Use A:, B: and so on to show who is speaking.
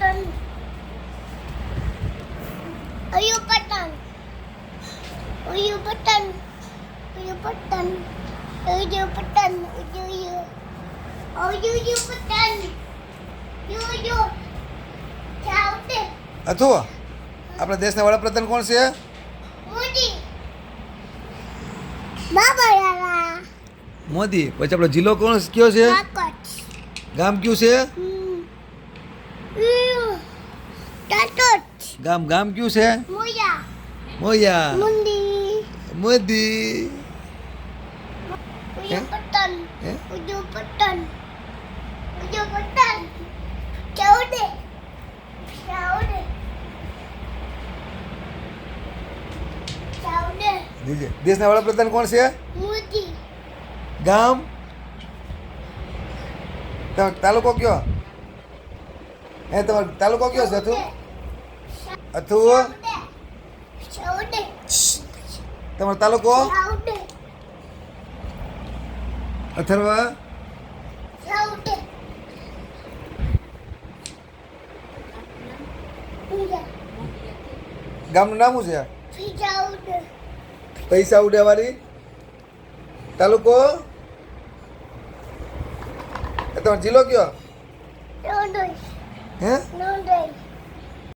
A: Patan. Uyu Patan. Uyu Patan. Uyu Patan. Uyu Patan. Uyu. Uyu Patan. Uyu. ચાવતે
B: અથુ આપણા દેશના વડાપ્રધાન કોણ છે?
A: મોદી બાબા યારા
B: મોદી. પછી આપણો જિલ્લો કોણ કયો છે?
A: કાકચ
B: ગામ કયું છે?
A: ટાટોટ
B: ગામ કયું છે?
A: મોયા
B: મોયા.
A: મુંદી
B: મોદી.
A: ઉયુ પતન
B: હે?
A: ઉયુ પતન ચાવડે ચાવડે ચાવડે
B: દીજે. દેશના વડાપ્રધાન કોણ છે?
A: મોદી
B: ગામ તમારો તાલુકો કયો? તમારો તાલુકો કયો છે? અથુ
A: ચાવડે
B: તમારો તાલુકો?
A: ચાવડે
B: અથર્વા.
A: ચાવડે
B: ગામનું નામ શું છે?
A: ચાવડે
B: પૈસા ઉડેવાળી. તાલુકો? તમારો જિલ્લો કયો?
A: નોંધોઈ
B: હે?
A: નોંધોઈ